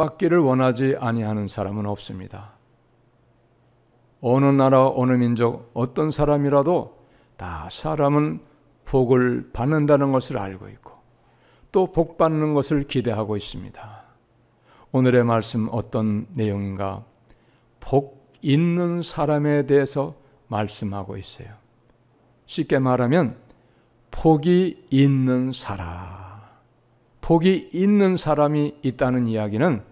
복받기를 원하지 아니하는 사람은 없습니다. 어느 나라, 어느 민족, 어떤 사람이라도 다 사람은 복을 받는다는 것을 알고 있고 또 복 받는 것을 기대하고 있습니다. 오늘의 말씀 어떤 내용인가? 복 있는 사람에 대해서 말씀하고 있어요. 쉽게 말하면 복이 있는 사람. 복이 있는 사람이 있다는 이야기는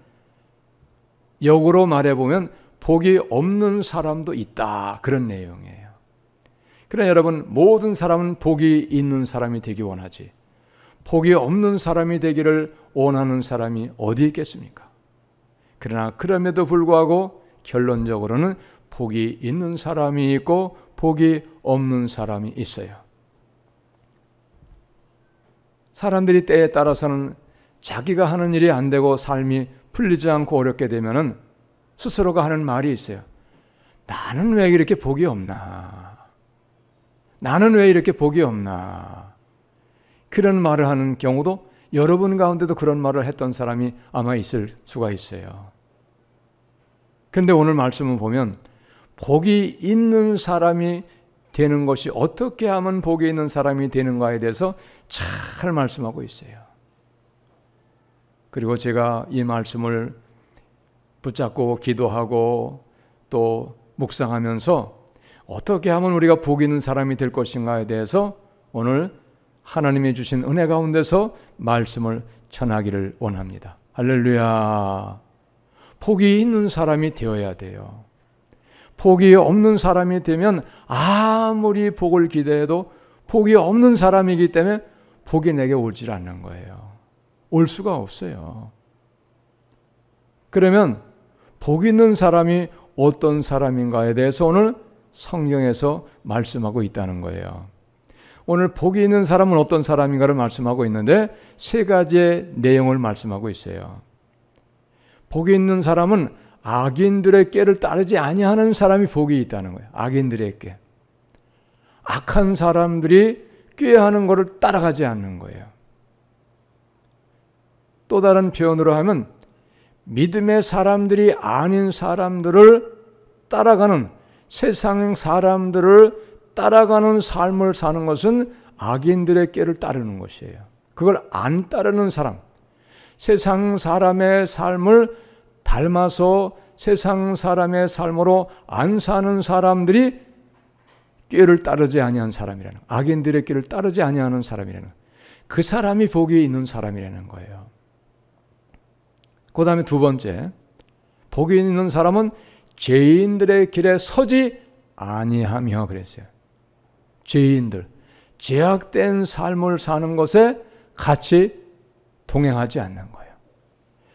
역으로 말해보면 복이 없는 사람도 있다, 그런 내용이에요. 그러나 여러분, 모든 사람은 복이 있는 사람이 되기 원하지 복이 없는 사람이 되기를 원하는 사람이 어디 있겠습니까? 그러나 그럼에도 불구하고 결론적으로는 복이 있는 사람이 있고 복이 없는 사람이 있어요. 사람들이 때에 따라서는 자기가 하는 일이 안 되고 삶이 풀리지 않고 어렵게 되면은 스스로가 하는 말이 있어요. 나는 왜 이렇게 복이 없나? 나는 왜 이렇게 복이 없나? 그런 말을 하는 경우도 여러분 가운데도 그런 말을 했던 사람이 아마 있을 수가 있어요. 그런데 오늘 말씀을 보면 복이 있는 사람이 되는 것이 어떻게 하면 복이 있는 사람이 되는가에 대해서 잘 말씀하고 있어요. 그리고 제가 이 말씀을 붙잡고 기도하고 또 묵상하면서 어떻게 하면 우리가 복 있는 사람이 될 것인가에 대해서 오늘 하나님이 주신 은혜 가운데서 말씀을 전하기를 원합니다. 할렐루야. 복이 있는 사람이 되어야 돼요. 복이 없는 사람이 되면 아무리 복을 기대해도 복이 없는 사람이기 때문에 복이 내게 오질 않는 거예요. 올 수가 없어요. 그러면 복 있는 사람이 어떤 사람인가에 대해서 오늘 성경에서 말씀하고 있다는 거예요. 오늘 복이 있는 사람은 어떤 사람인가를 말씀하고 있는데 세 가지의 내용을 말씀하고 있어요. 복이 있는 사람은 악인들의 꾀를 따르지 아니하는 사람이 복이 있다는 거예요. 악인들의 꾀. 악한 사람들이 꾀하는 것을 따라가지 않는 거예요. 또 다른 표현으로 하면 믿음의 사람들이 아닌 사람들을 따라가는, 세상 사람들을 따라가는 삶을 사는 것은 악인들의 꾀를 따르는 것이에요. 그걸 안 따르는 사람, 세상 사람의 삶을 닮아서 세상 사람의 삶으로 안 사는 사람들이 꾀를 따르지 아니한 사람이라는, 악인들의 꾀를 따르지 아니하는 사람이라는, 그 사람이 복이 있는 사람이라는 거예요. 그 다음에 두 번째, 복이 있는 사람은 죄인들의 길에 서지 아니하며 그랬어요. 죄인들, 죄악된 삶을 사는 것에 같이 동행하지 않는 거예요.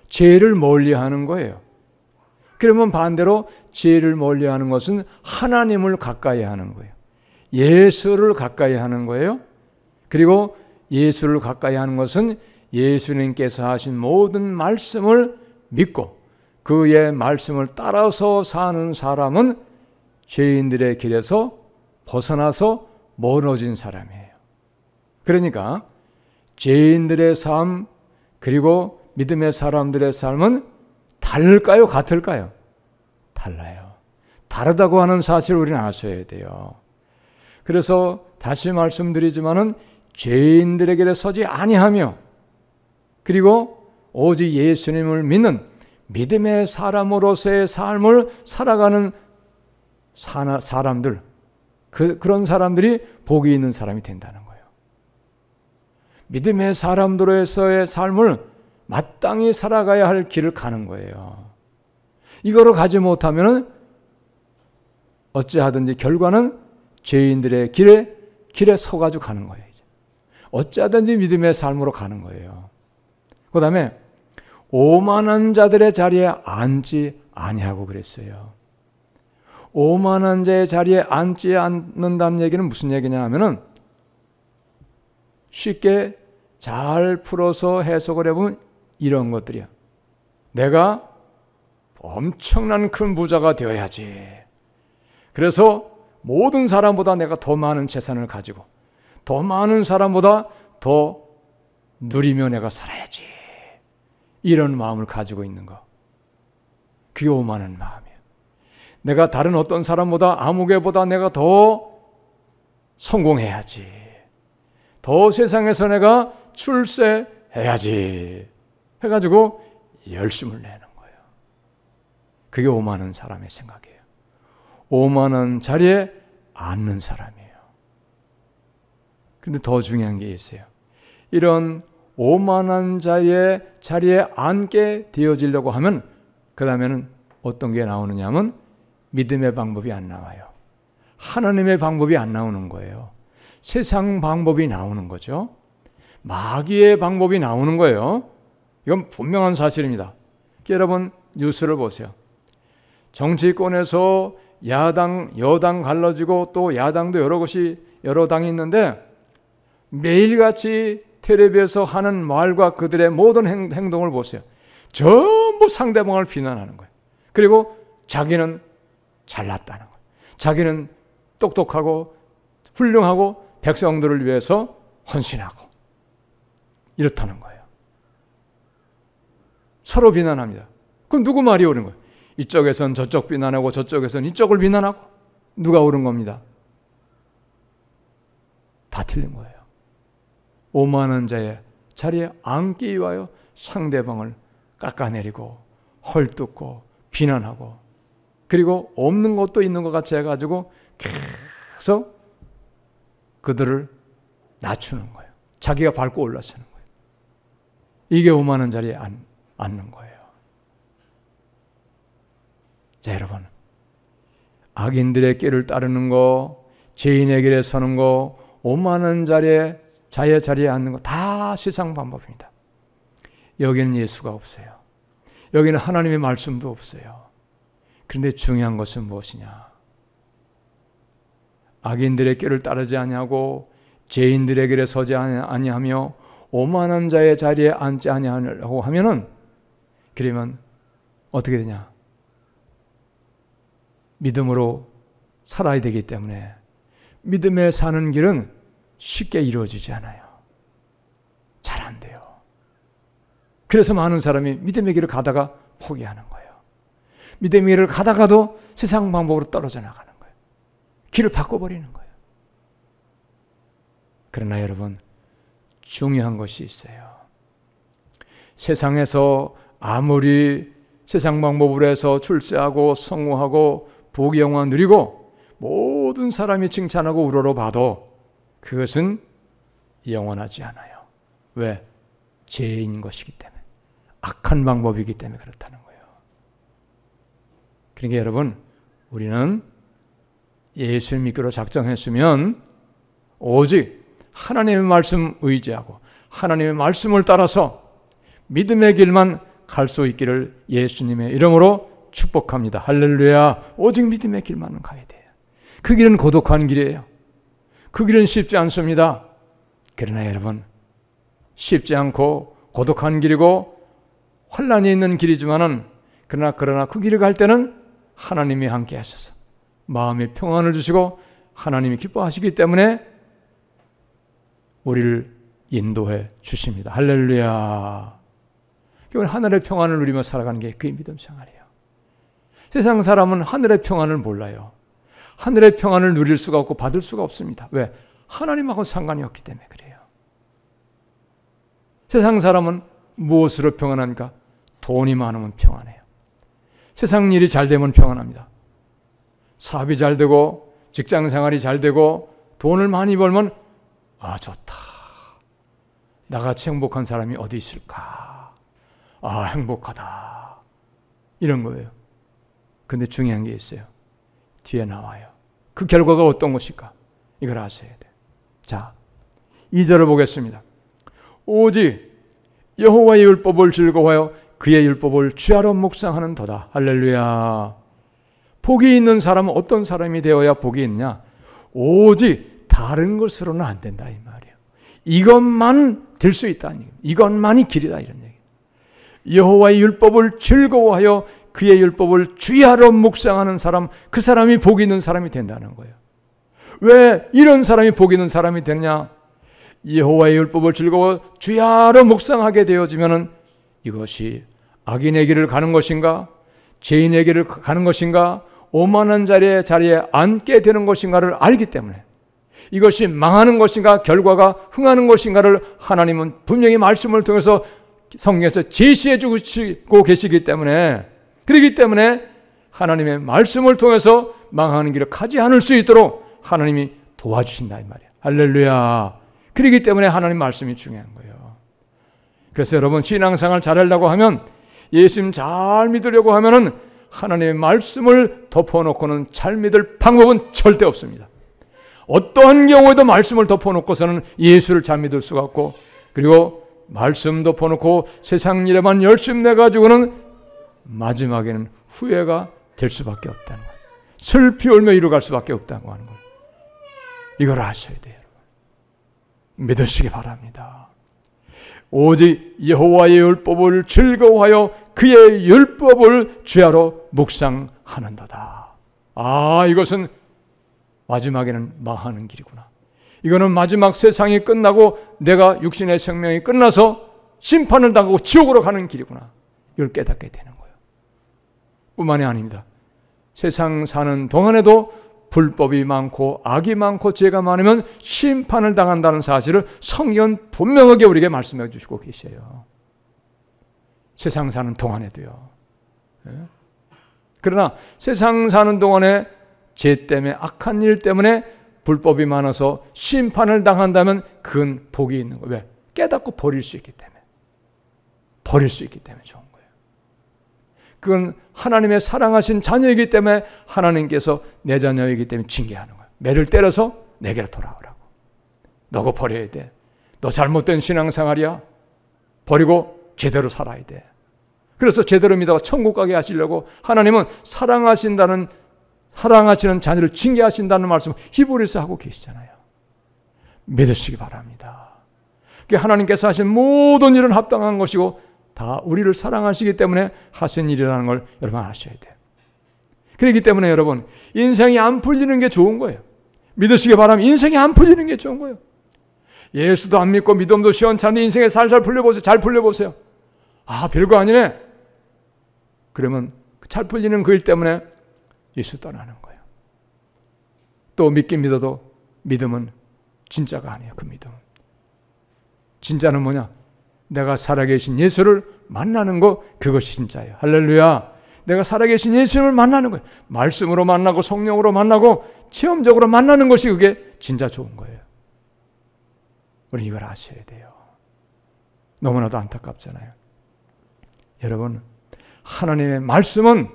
죄를 멀리하는 거예요. 그러면 반대로 죄를 멀리하는 것은 하나님을 가까이 하는 거예요. 예수를 가까이 하는 거예요. 그리고 예수를 가까이 하는 것은 예수님께서 하신 모든 말씀을 믿고 그의 말씀을 따라서 사는 사람은 죄인들의 길에서 벗어나서 멀어진 사람이에요. 그러니까 죄인들의 삶 그리고 믿음의 사람들의 삶은 다를까요? 같을까요? 달라요. 다르다고 하는 사실을 우리는 아셔야 돼요. 그래서 다시 말씀드리지만은 죄인들의 길에 서지 아니하며 그리고 오직 예수님을 믿는 믿음의 사람으로서의 삶을 살아가는 사람들, 그런 사람들이 복이 있는 사람이 된다는 거예요. 믿음의 사람들로서의 삶을 마땅히 살아가야 할 길을 가는 거예요. 이거를 가지 못하면 어찌하든지 결과는 죄인들의 길에 서가지고 가는 거예요. 어찌하든지 믿음의 삶으로 가는 거예요. 그 다음에 오만한 자들의 자리에 앉지 아니하고 그랬어요. 오만한 자의 자리에 앉지 않는다는 얘기는 무슨 얘기냐 하면은 쉽게 잘 풀어서 해석을 해보면 이런 것들이야. 내가 엄청난 큰 부자가 되어야지. 그래서 모든 사람보다 내가 더 많은 재산을 가지고 더 많은 사람보다 더 누리며 내가 살아야지. 이런 마음을 가지고 있는 거. 그게 오만한 마음이에요. 내가 다른 어떤 사람보다 아무개보다 내가 더 성공해야지. 더 세상에서 내가 출세해야지. 해가지고 열심을 내는 거예요. 그게 오만한 사람의 생각이에요. 오만한 자리에 앉는 사람이에요. 그런데 더 중요한 게 있어요. 이런 오만한 자리에 앉게 되어지려고 하면 그 다음에는 어떤 게 나오느냐 하면 믿음의 방법이 안 나와요. 하나님의 방법이 안 나오는 거예요. 세상 방법이 나오는 거죠. 마귀의 방법이 나오는 거예요. 이건 분명한 사실입니다. 여러분 뉴스를 보세요. 정치권에서 야당, 여당 갈라지고 또 야당도 여러 당이 있는데 매일같이 텔레비에서 하는 말과 그들의 모든 행동을 보세요. 전부 상대방을 비난하는 거예요. 그리고 자기는 잘났다는 거예요. 자기는 똑똑하고 훌륭하고 백성들을 위해서 헌신하고 이렇다는 거예요. 서로 비난합니다. 그럼 누구 말이 옳은 거예요? 이쪽에선 저쪽 비난하고 저쪽에선 이쪽을 비난하고 누가 옳은 겁니다? 다 틀린 거예요. 오만한 자의 자리에 앉기 위하여 상대방을 깎아내리고 헐뜯고 비난하고 그리고 없는 것도 있는 것 같이 해가지고 계속 그들을 낮추는 거예요. 자기가 밟고 올라서는 거예요. 이게 오만한 자리에 앉는 거예요. 자, 여러분, 악인들의 길을 따르는 거, 죄인의 길에 서는 거, 오만한 자의 자리에 앉는 거 다 세상 방법입니다. 여기는 예수가 없어요. 여기는 하나님의 말씀도 없어요. 그런데 중요한 것은 무엇이냐? 악인들의 길을 따르지 아니하고 죄인들의 길에 서지 아니하며 오만한 자의 자리에 앉지 아니하려고 하면은 그러면 어떻게 되냐? 믿음으로 살아야 되기 때문에 믿음에 사는 길은 쉽게 이루어지지 않아요. 잘 안 돼요. 그래서 많은 사람이 믿음의 길을 가다가 포기하는 거예요. 믿음의 길을 가다가도 세상 방법으로 떨어져 나가는 거예요. 길을 바꿔버리는 거예요. 그러나 여러분, 중요한 것이 있어요. 세상에서 아무리 세상 방법으로 해서 출세하고 성공하고 부귀영화 누리고 모든 사람이 칭찬하고 우러러봐도 그것은 영원하지 않아요. 왜? 죄인 것이기 때문에. 악한 방법이기 때문에 그렇다는 거예요. 그러니까 여러분, 우리는 예수 믿기로 작정했으면 오직 하나님의 말씀 의지하고 하나님의 말씀을 따라서 믿음의 길만 갈 수 있기를 예수님의 이름으로 축복합니다. 할렐루야. 오직 믿음의 길만은 가야 돼요. 그 길은 고독한 길이에요. 그 길은 쉽지 않습니다. 그러나 여러분, 쉽지 않고 고독한 길이고 환난이 있는 길이지만은 그러나 그 길을 갈 때는 하나님이 함께 하셔서 마음의 평안을 주시고 하나님이 기뻐하시기 때문에 우리를 인도해 주십니다. 할렐루야. 이건 하늘의 평안을 누리며 살아가는 게 그의 믿음 생활이에요. 세상 사람은 하늘의 평안을 몰라요. 하늘의 평안을 누릴 수가 없고 받을 수가 없습니다. 왜? 하나님하고 상관이 없기 때문에 그래요. 세상 사람은 무엇으로 평안합니까? 돈이 많으면 평안해요. 세상 일이 잘 되면 평안합니다. 사업이 잘 되고 직장 생활이 잘 되고 돈을 많이 벌면 아, 좋다. 나같이 행복한 사람이 어디 있을까? 아, 행복하다. 이런 거예요. 근데 중요한 게 있어요. 뒤에 나와요. 그 결과가 어떤 것일까? 이걸 아셔야 돼요. 자, 2절을 보겠습니다. 오직 여호와의 율법을 즐거워하여 그의 율법을 주야로 묵상하는도다. 할렐루야. 복이 있는 사람은 어떤 사람이 되어야 복이 있냐? 오직 다른 것으로는 안 된다 이 말이에요. 이것만 될 수 있다. 이것만이 길이다 이런 얘기예요. 여호와의 율법을 즐거워하여 그의 율법을 주야로 묵상하는 사람, 그 사람이 복 있는 사람이 된다는 거예요. 왜 이런 사람이 복 있는 사람이 되느냐? 여호와의 율법을 즐거워 주야로 묵상하게 되어지면은 이것이 악인의 길을 가는 것인가? 죄인에게를 가는 것인가, 오만한 자리에 앉게 되는 것인가를 알기 때문에, 이것이 망하는 것인가 결과가 흥하는 것인가를 하나님은 분명히 말씀을 통해서 성경에서 제시해 주고 계시기 때문에, 그렇기 때문에 하나님의 말씀을 통해서 망하는 길을 가지 않을 수 있도록 하나님이 도와주신다 이 말이에요. 할렐루야. 그렇기 때문에 하나님 말씀이 중요한 거예요. 그래서 여러분 신앙생활 잘하려고 하면, 예수님 잘 믿으려고 하면은 하나님의 말씀을 덮어놓고는 잘 믿을 방법은 절대 없습니다. 어떠한 경우에도 말씀을 덮어놓고서는 예수를 잘 믿을 수가 없고, 그리고 말씀 덮어놓고 세상 일에만 열심 내가지고는 마지막에는 후회가 될 수밖에 없다는 거예요. 슬피 울며 이루어갈 수밖에 없다고 하는 거예요. 이걸 아셔야 돼요. 믿으시기 바랍니다. 오직 여호와의 율법을 즐거워하여 그의 율법을 주야로 묵상하는도다. 아, 이것은 마지막에는 망하는 길이구나. 이거는 마지막 세상이 끝나고 내가 육신의 생명이 끝나서 심판을 당하고 지옥으로 가는 길이구나. 이걸 깨닫게 되는 거예요. 뿐만이 아닙니다. 세상 사는 동안에도 불법이 많고 악이 많고 죄가 많으면 심판을 당한다는 사실을 성경은 분명하게 우리에게 말씀해 주시고 계셔요. 세상 사는 동안에도요. 그러나 세상 사는 동안에 죄 때문에, 악한 일 때문에 불법이 많아서 심판을 당한다면 그건 복이 있는 거예요. 왜? 깨닫고 버릴 수 있기 때문에. 버릴 수 있기 때문에 좋은 거예요. 그건 하나님의 사랑하신 자녀이기 때문에 하나님께서 내 자녀이기 때문에 징계하는 거예요. 매를 때려서 내게로 돌아오라고. 너가 버려야 돼. 너 잘못된 신앙생활이야. 버리고 제대로 살아야 돼. 그래서 제대로 믿어가 천국 가게 하시려고 하나님은 사랑하시는 자녀를 징계하신다는 말씀을 히브리서 하고 계시잖아요. 믿으시기 바랍니다. 하나님께서 하신 모든 일은 합당한 것이고 다 우리를 사랑하시기 때문에 하신 일이라는 걸 여러분 아셔야 돼요. 그렇기 때문에 여러분 인생이 안 풀리는 게 좋은 거예요. 믿으시기 바랍니다. 인생이 안 풀리는 게 좋은 거예요. 예수도 안 믿고 믿음도 시원찮은데 인생에 살살 풀려보세요. 잘 풀려보세요. 아, 별거 아니네. 그러면 잘 풀리는 그 일 때문에 예수 떠나는 거예요. 또 믿긴 믿어도 믿음은 진짜가 아니에요. 그 믿음은. 진짜는 뭐냐? 내가 살아계신 예수를 만나는 거, 그것이 진짜예요. 할렐루야. 내가 살아계신 예수님을 만나는 거예요. 말씀으로 만나고 성령으로 만나고 체험적으로 만나는 것이 그게 진짜 좋은 거예요. 우리 이걸 아셔야 돼요. 너무나도 안타깝잖아요. 여러분, 하나님의 말씀은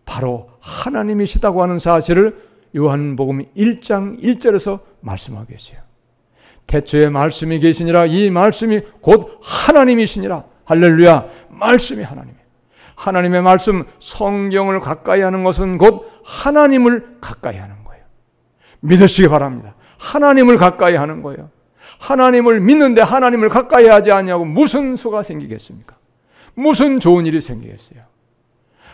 바로 하나님이시다고 하는 사실을 요한복음 1장 1절에서 말씀하고 계세요. 태초에 말씀이 계시니라. 이 말씀이 곧 하나님이시니라. 할렐루야. 말씀이 하나님이에요. 하나님의 말씀, 성경을 가까이 하는 것은 곧 하나님을 가까이 하는 거예요. 믿으시기 바랍니다. 하나님을 가까이 하는 거예요. 하나님을 믿는데 하나님을 가까이 하지 않냐고 무슨 수가 생기겠습니까? 무슨 좋은 일이 생기겠어요?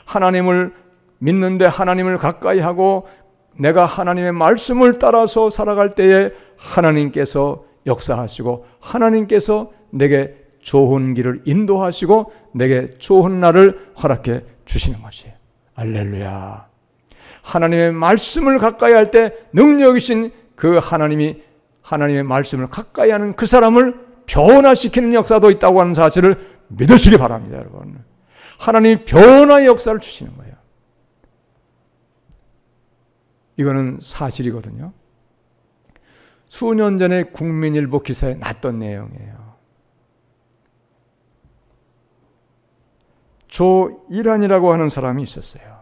하나님을 믿는데 하나님을 가까이 하고 내가 하나님의 말씀을 따라서 살아갈 때에 하나님께서 역사하시고 하나님께서 내게 좋은 길을 인도하시고 내게 좋은 날을 허락해 주시는 것이에요. 할렐루야. 하나님의 말씀을 가까이 할 때 능력이신 그 하나님이 하나님의 말씀을 가까이 하는 그 사람을 변화시키는 역사도 있다고 하는 사실을 믿으시기 바랍니다, 여러분. 하나님이 변화의 역사를 주시는 거예요. 이거는 사실이거든요. 수년 전에 국민일보 기사에 났던 내용이에요. 조일환이라고 하는 사람이 있었어요.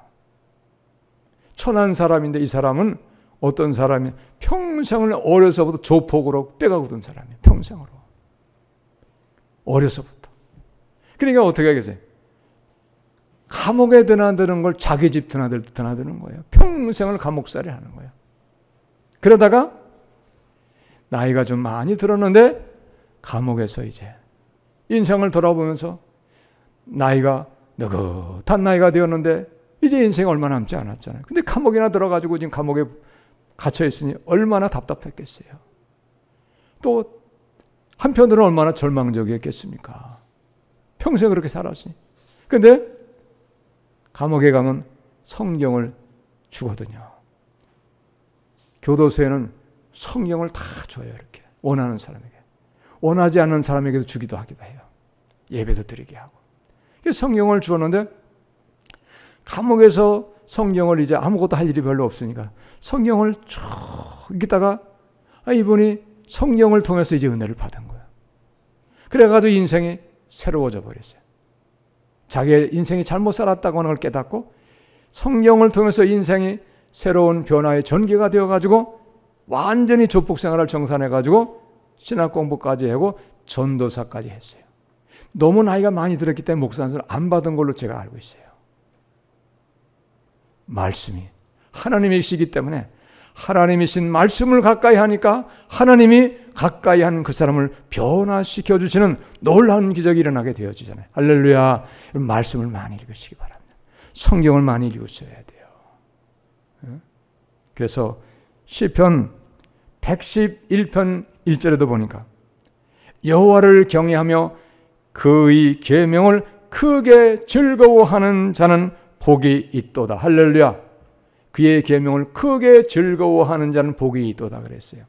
천한 사람인데 이 사람은 어떤 사람이 평생을 어려서부터 조폭으로 빼가 굳은 사람이에요. 평생으로. 어려서부터. 그러니까 어떻게 하겠어요? 감옥에 드나드는 걸 자기 집 드나드는 거예요. 평생을 감옥살이 하는 거예요. 그러다가 나이가 좀 많이 들었는데 감옥에서 이제 인생을 돌아보면서 나이가 느긋한 나이가 되었는데 이제 인생이 얼마 남지 않았잖아요. 근데 감옥이나 들어가지고 지금 감옥에 갇혀 있으니 얼마나 답답했겠어요. 또 한편으로는 얼마나 절망적이었겠습니까? 평생 그렇게 살았으니. 근데 감옥에 가면 성경을 주거든요. 교도소에는 성경을 다 줘요. 이렇게 원하는 사람에게. 원하지 않는 사람에게도 주기도 하기도 해요. 예배도 드리게 하고. 성경을 주었는데 감옥에서 성경을 이제 아무것도 할 일이 별로 없으니까 성경을 쭉 읽다가 이분이 성경을 통해서 이제 은혜를 받은 거예요. 그래가지고 인생이 새로워져 버렸어요. 자기의 인생이 잘못 살았다고 하는 걸 깨닫고 성경을 통해서 인생이 새로운 변화의 전개가 되어가지고 완전히 조폭생활을 정산해가지고 신학 공부까지 하고 전도사까지 했어요. 너무 나이가 많이 들었기 때문에 목사님을 안 받은 걸로 제가 알고 있어요. 말씀이 하나님이시기 때문에 하나님이신 말씀을 가까이 하니까 하나님이 가까이 한 그 사람을 변화시켜 주시는 놀라운 기적이 일어나게 되어지잖아요. 할렐루야. 말씀을 많이 읽으시기 바랍니다. 성경을 많이 읽으셔야 돼요. 그래서 시편 111편 1절에도 보니까 여호와를 경외하며 그의 계명을 크게 즐거워하는 자는 복이 있도다. 할렐루야. 그의 계명을 크게 즐거워하는 자는 복이 있도다 그랬어요.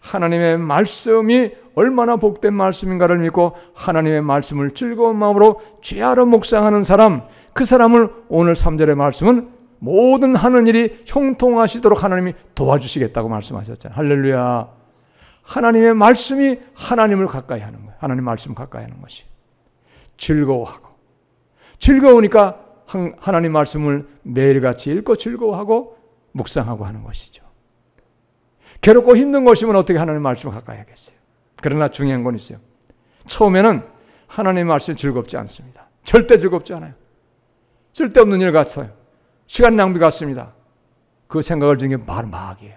하나님의 말씀이 얼마나 복된 말씀인가를 믿고 하나님의 말씀을 즐거운 마음으로 죄하러 묵상하는 사람, 그 사람을 오늘 3절의 말씀은 모든 하는 일이 형통하시도록 하나님이 도와주시겠다고 말씀하셨잖아요. 할렐루야. 하나님의 말씀이 하나님을 가까이 하는 거예요. 하나님 말씀 가까이 하는 것이 즐거워하고, 즐거우니까 하나님 말씀을 매일같이 읽고 즐거워하고 묵상하고 하는 것이죠. 괴롭고 힘든 것이면 어떻게 하나님 말씀을 가까이 하겠어요? 그러나 중요한 건 있어요. 처음에는 하나님 말씀이 즐겁지 않습니다. 절대 즐겁지 않아요. 쓸데없는 일 같아요. 시간 낭비 같습니다. 그 생각을 드는 게 바로 마귀예요.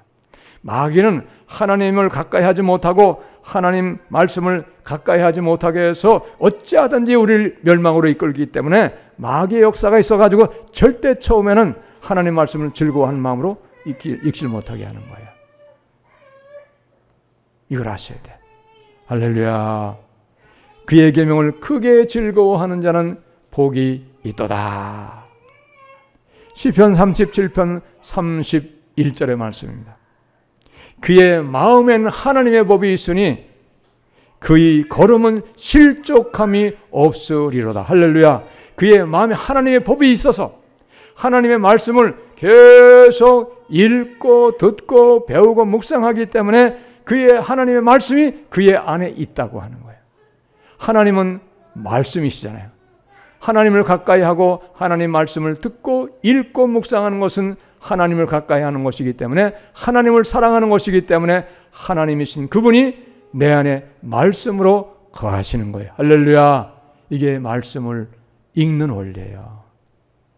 마귀는 하나님을 가까이 하지 못하고 하나님 말씀을 가까이 하지 못하게 해서 어찌하든지 우리를 멸망으로 이끌기 때문에 마귀의 역사가 있어가지고 절대 처음에는 하나님 말씀을 즐거워하는 마음으로 읽지 못하게 하는 거예요. 이걸 아셔야 돼. 할렐루야. 그의 계명을 크게 즐거워하는 자는 복이 있도다. 시편 37편 31절의 말씀입니다. 그의 마음엔 하나님의 법이 있으니 그의 걸음은 실족함이 없으리로다. 할렐루야. 그의 마음에 하나님의 법이 있어서 하나님의 말씀을 계속 읽고 듣고 배우고 묵상하기 때문에 그의 하나님의 말씀이 그의 안에 있다고 하는 거예요. 하나님은 말씀이시잖아요. 하나님을 가까이 하고 하나님 말씀을 듣고 읽고 묵상하는 것은 하나님을 가까이 하는 것이기 때문에 하나님을 사랑하는 것이기 때문에 하나님이신 그분이 내 안에 말씀으로 거하시는 거예요. 할렐루야. 이게 말씀을 읽는 원리예요.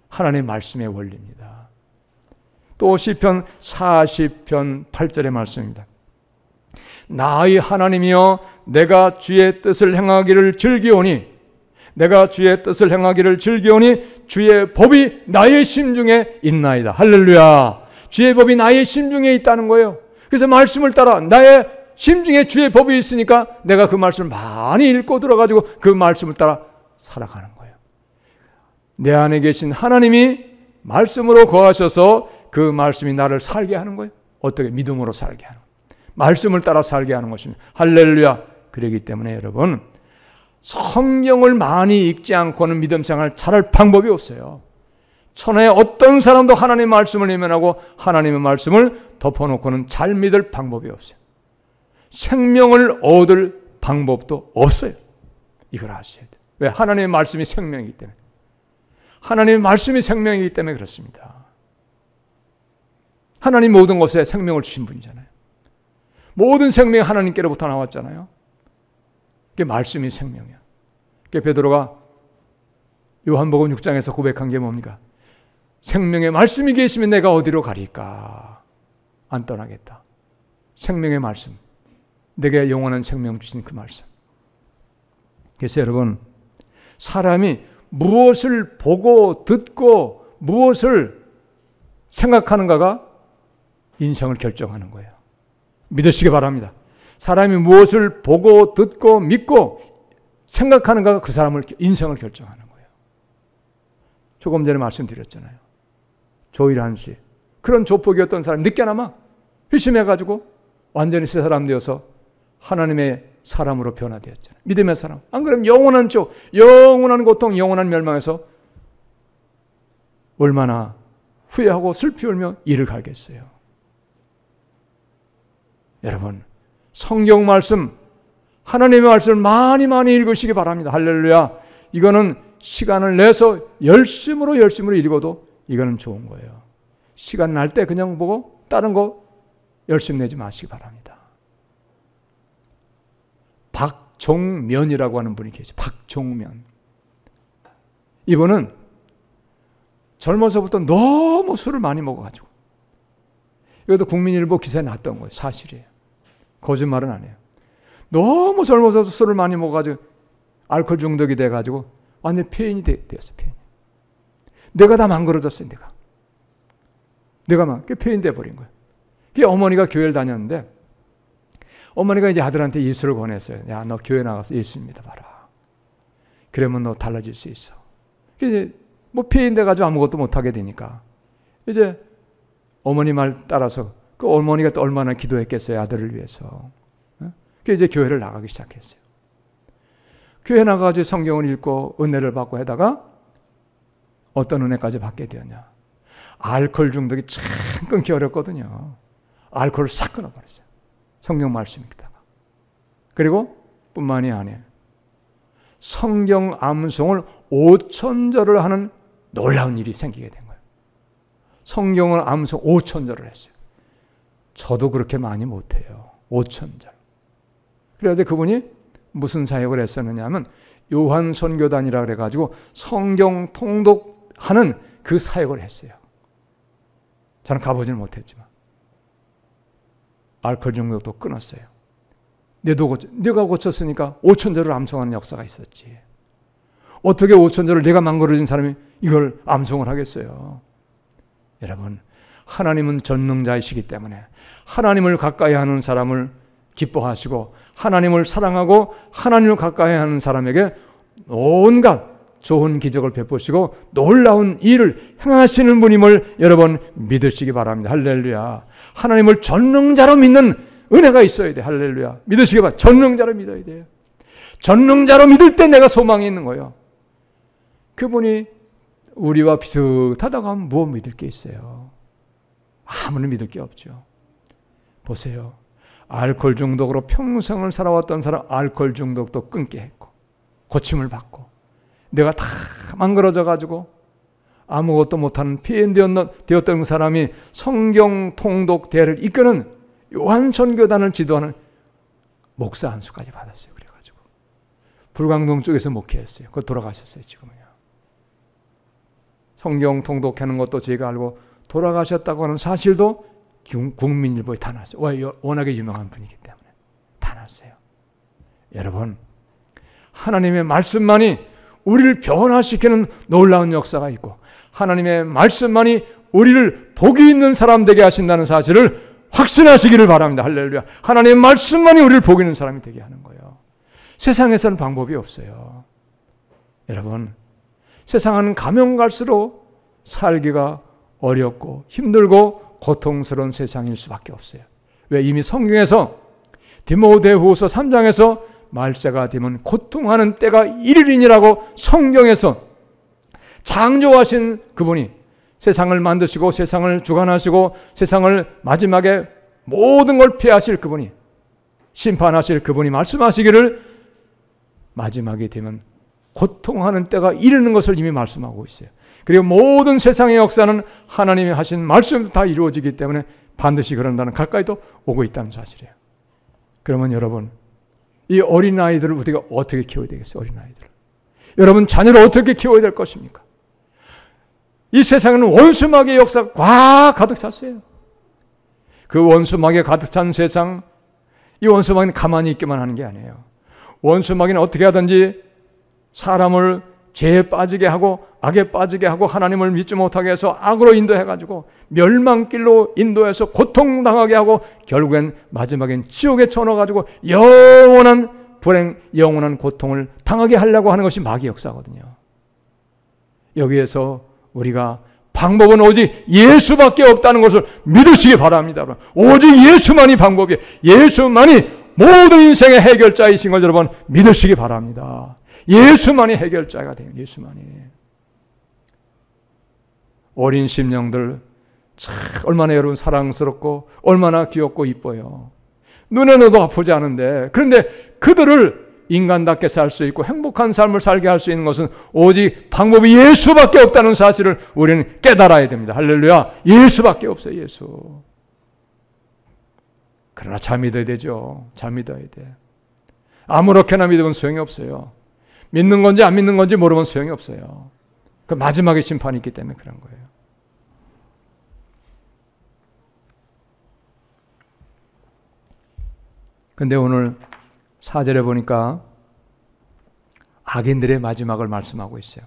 하나님의 말씀의 원리입니다. 또 시편 40편 8절의 말씀입니다. 나의 하나님이여 내가 주의 뜻을 행하기를 즐기오니 내가 주의 뜻을 행하기를 즐기오니 주의 법이 나의 심중에 있나이다. 할렐루야. 주의 법이 나의 심중에 있다는 거예요. 그래서 말씀을 따라 나의 심중에 주의 법이 있으니까 내가 그 말씀을 많이 읽고 들어가지고 그 말씀을 따라 살아가는 거예요. 내 안에 계신 하나님이 말씀으로 거하셔서 그 말씀이 나를 살게 하는 거예요. 어떻게? 믿음으로 살게 하는 거예요. 말씀을 따라 살게 하는 것입니다. 할렐루야. 그렇기 때문에 여러분 성경을 많이 읽지 않고는 믿음 생활 잘할 방법이 없어요. 천하의 어떤 사람도 하나님의 말씀을 외면하고 하나님의 말씀을 덮어놓고는 잘 믿을 방법이 없어요. 생명을 얻을 방법도 없어요. 이걸 아셔야 돼요. 왜? 하나님의 말씀이 생명이기 때문에. 하나님의 말씀이 생명이기 때문에 그렇습니다. 하나님 모든 것에 생명을 주신 분이잖아요. 모든 생명이 하나님께로부터 나왔잖아요. 그게 말씀이 생명이야. 그게 베드로가 요한복음 6장에서 고백한 게 뭡니까? 생명의 말씀이 계시면 내가 어디로 가리까? 안 떠나겠다. 생명의 말씀. 내게 영원한 생명 주신 그 말씀. 그래서 여러분 사람이 무엇을 보고 듣고 무엇을 생각하는가가 인생을 결정하는 거예요. 믿으시기 바랍니다. 사람이 무엇을 보고 듣고 믿고 생각하는가가 그 사람을 인생을 결정하는 거예요. 조금 전에 말씀드렸잖아요. 조일한 씨. 그런 조폭이었던 사람이 늦게나마 회심해가지고 완전히 새 사람 되어서 하나님의 사람으로 변화되었잖아요. 믿음의 사람. 안 그러면 영원한 쪽, 영원한 고통, 영원한 멸망에서 얼마나 후회하고 슬피 울며 이를 갈겠어요. 여러분, 성경 말씀, 하나님의 말씀을 많이 읽으시기 바랍니다. 할렐루야. 이거는 시간을 내서 열심으로 읽어도 이거는 좋은 거예요. 시간 날 때 그냥 보고 다른 거 열심 내지 마시기 바랍니다. 박종면이라고 하는 분이 계세요. 박종면. 이분은 젊어서부터 너무 술을 많이 먹어가지고, 이것도 국민일보 기사에 났던 거예요. 사실이에요. 거짓말은 안 해요. 너무 젊어서 술을 많이 먹어가지고 알코올 중독이 돼가지고 완전 폐인이 되었어요. 폐인. 내가 다 망가져졌어요. 내가 막 폐인 돼버린 거예요. 그게 어머니가 교회를 다녔는데 어머니가 이제 아들한테 예수를 권했어요. 야, 너 교회 나가서 예수 믿어봐라. 그러면 너 달라질 수 있어. 이제 뭐 폐인 돼가지고 아무것도 못하게 되니까 이제 어머니 말 따라서 그 어머니가 또 얼마나 기도했겠어요. 아들을 위해서. 그래서 이제 교회를 나가기 시작했어요. 교회 나가가지고 성경을 읽고 은혜를 받고 하다가 어떤 은혜까지 받게 되었냐. 알코올 중독이 참 끊기 어렵거든요. 알코올을 싹 끊어버렸어요. 성경 말씀 읽다가. 그리고 뿐만이 아니에요. 성경 암송을 5,000절을 하는 놀라운 일이 생기게 된 거예요. 성경을 암송 5,000절을 했어요. 저도 그렇게 많이 못해요. 5,000절. 그래서 그분이 무슨 사역을 했었느냐 하면 요한 선교단이라 그래가지고 성경 통독하는 그 사역을 했어요. 저는 가보지는 못했지만 알코올 중독도 끊었어요. 내가 고쳤으니까 5,000절을 암송하는 역사가 있었지. 어떻게 5,000절을 내가 망가진 사람이 이걸 암송을 하겠어요. 여러분, 하나님은 전능자이시기 때문에 하나님을 가까이 하는 사람을 기뻐하시고 하나님을 사랑하고 하나님을 가까이 하는 사람에게 온갖 좋은 기적을 베푸시고 놀라운 일을 행하시는 분임을 여러분 믿으시기 바랍니다. 할렐루야. 하나님을 전능자로 믿는 은혜가 있어야 돼. 할렐루야. 믿으시기 바랍니다. 전능자로 믿어야 돼요. 전능자로 믿을 때 내가 소망이 있는 거예요. 그분이 우리와 비슷하다고 하면 무엇 믿을 게 있어요? 아무런 믿을 게 없죠. 보세요. 알코올 중독으로 평생을 살아왔던 사람 알코올 중독도 끊게 했고 고침을 받고 내가 다 망가져 가지고 아무것도 못하는 폐인 되었던 사람이 성경 통독 대회를 이끄는 요한 선교단을 지도하는 목사 한 수까지 받았어요. 그래가지고 불광동 쪽에서 목회했어요. 그거 돌아가셨어요. 지금은요. 성경 통독하는 것도 제가 알고 돌아가셨다고 하는 사실도 국민일보에 다 났어요. 워낙에 유명한 분이기 때문에 다 났어요. 여러분, 하나님의 말씀만이 우리를 변화시키는 놀라운 역사가 있고 하나님의 말씀만이 우리를 복이 있는 사람 되게 하신다는 사실을 확신하시기를 바랍니다. 할렐루야. 하나님의 말씀만이 우리를 복이 있는 사람이 되게 하는 거예요. 세상에서는 방법이 없어요. 여러분, 세상은 가면 갈수록 살기가 어렵고 힘들고 고통스러운 세상일 수밖에 없어요. 왜? 이미 성경에서 디모데후서 3장에서 말세가 되면 고통하는 때가 이르리니라고 성경에서 창조하신 그분이 세상을 만드시고 세상을 주관하시고 세상을 마지막에 모든 걸 피하실 그분이 심판하실 그분이 말씀하시기를 마지막이 되면 고통하는 때가 이르는 것을 이미 말씀하고 있어요. 그리고 모든 세상의 역사는 하나님이 하신 말씀도 다 이루어지기 때문에 반드시 그런다는 가까이도 오고 있다는 사실이에요. 그러면 여러분, 이 어린아이들을 우리가 어떻게 키워야 되겠어요? 어린아이들을. 여러분 자녀를 어떻게 키워야 될 것입니까? 이 세상에는 원수마귀의 역사가 가득 찼어요. 그 원수마귀가 가득 찬 세상, 이 원수마귀는 가만히 있기만 하는 게 아니에요. 원수마귀는 어떻게 하든지 사람을 죄에 빠지게 하고 악에 빠지게 하고 하나님을 믿지 못하게 해서 악으로 인도해가지고 멸망길로 인도해서 고통당하게 하고 결국엔 마지막엔 지옥에 쳐넣어가지고 영원한 불행, 영원한 고통을 당하게 하려고 하는 것이 마귀 역사거든요. 여기에서 우리가 방법은 오직 예수밖에 없다는 것을 믿으시기 바랍니다. 오직 예수만이 방법이에요. 예수만이 모든 인생의 해결자이신 걸 여러분 믿으시기 바랍니다. 예수만이 해결자가 돼요. 예수만이. 어린 심령들 참 얼마나 여러분 사랑스럽고 얼마나 귀엽고 이뻐요. 눈에도 아프지 않은데, 그런데 그들을 인간답게 살 수 있고 행복한 삶을 살게 할 수 있는 것은 오직 방법이 예수밖에 없다는 사실을 우리는 깨달아야 됩니다. 할렐루야. 예수밖에 없어요. 예수. 그러나 잘 믿어야 되죠. 잘 믿어야 돼. 아무렇게나 믿으면 소용이 없어요. 믿는 건지 안 믿는 건지 모르면 소용이 없어요. 그 마지막에 심판이 있기 때문에 그런 거예요. 근데 오늘 4절에 보니까 악인들의 마지막을 말씀하고 있어요.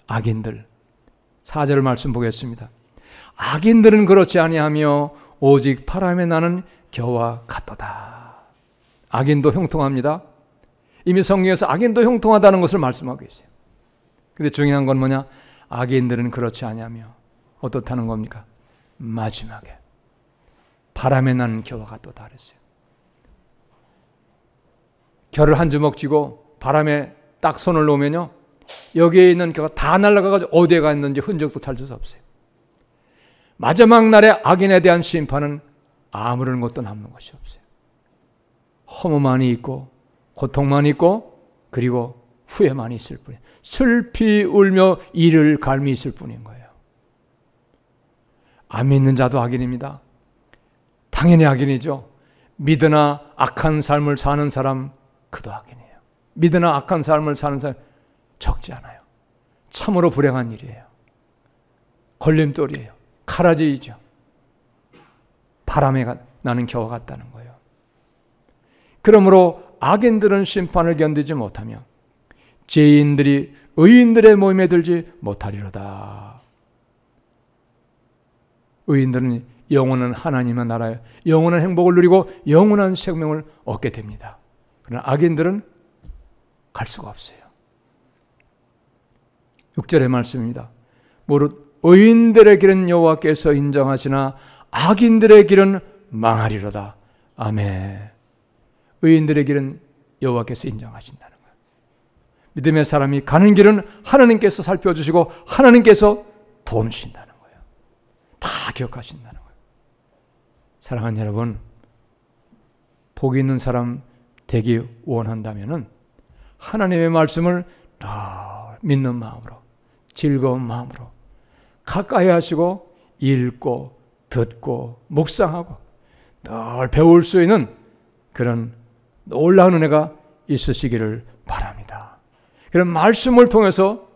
악인들. 4절 말씀 보겠습니다. 악인들은 그렇지 아니하며 오직 바람에 나는 겨와 같도다. 악인도 형통합니다. 이미 성경에서 악인도 형통하다는 것을 말씀하고 있어요. 근데 중요한 건 뭐냐? 악인들은 그렇지 아니하며 어떻다는 겁니까? 마지막에 바람에 나는 겨와 같도다 그랬어요. 겨를 한 주먹 쥐고 바람에 딱 손을 놓으면요, 여기에 있는 겨가 다 날아가가지고 어디에 갔는지 흔적도 찾을 수 없어요. 마지막 날에 악인에 대한 심판은 아무런 것도 남는 것이 없어요. 허무만이 있고 고통만 있고 그리고 후회만 있을 뿐이에요. 슬피 울며 이를 갈미 있을 뿐인 거예요. 안 믿는 자도 악인입니다. 당연히 악인이죠. 믿으나 악한 삶을 사는 사람, 그도 악인이에요. 믿으나 악한 삶을 사는 사람 적지 않아요. 참으로 불행한 일이에요. 걸림돌이에요. 카라지이죠. 바람에 나는 겨와 같다는 거예요. 그러므로 악인들은 심판을 견디지 못하며 죄인들이 의인들의 모임에 들지 못하리로다. 의인들은 영원한 하나님의 나라에 영원한 행복을 누리고 영원한 생명을 얻게 됩니다. 그러나 악인들은 갈 수가 없어요. 6절의 말씀입니다. 무릇 의인들의 길은 여호와께서 인정하시나 악인들의 길은 망하리로다. 아멘. 의인들의 길은 여호와께서 인정하신다는 거예요. 믿음의 사람이 가는 길은 하나님께서 살펴주시고 하나님께서 도움 주신다는 거예요. 다 기억하신다는 거예요. 사랑하는 여러분, 복 있는 사람 되기 원한다면은 하나님의 말씀을 믿는 마음으로, 즐거운 마음으로 가까이 하시고 읽고 듣고 묵상하고 늘 배울 수 있는 그런 놀라운 은혜가 있으시기를 바랍니다. 그런 말씀을 통해서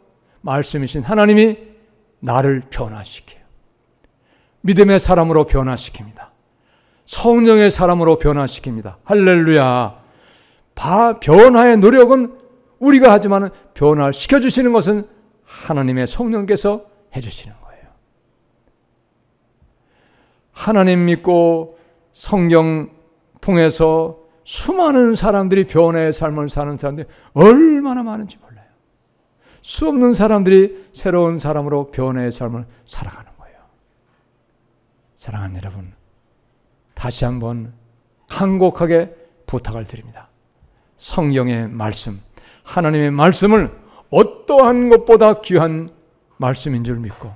말씀이신 하나님이 나를 변화시켜요. 믿음의 사람으로 변화시킵니다. 성령의 사람으로 변화시킵니다. 할렐루야. 변화의 노력은 우리가 하지만 변화를 시켜주시는 것은 하나님의 성령께서 해주시는 거예요. 하나님 믿고 성경 통해서 수많은 사람들이 변화의 삶을 사는 사람들이 얼마나 많은지 몰라요. 수 없는 사람들이 새로운 사람으로 변화의 삶을 살아가는 거예요. 사랑하는 여러분, 다시 한번 간곡하게 부탁을 드립니다. 성경의 말씀, 하나님의 말씀을 어떠한 것보다 귀한 말씀인 줄 믿고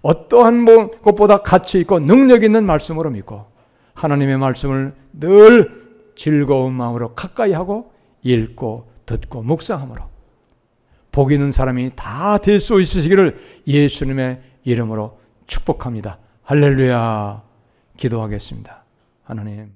어떠한 것보다 가치 있고 능력 있는 말씀으로 믿고 하나님의 말씀을 늘 즐거운 마음으로 가까이 하고 읽고 듣고 묵상함으로 복 있는 사람이 다 될 수 있으시기를 예수님의 이름으로 축복합니다. 할렐루야. 기도하겠습니다. 하나님.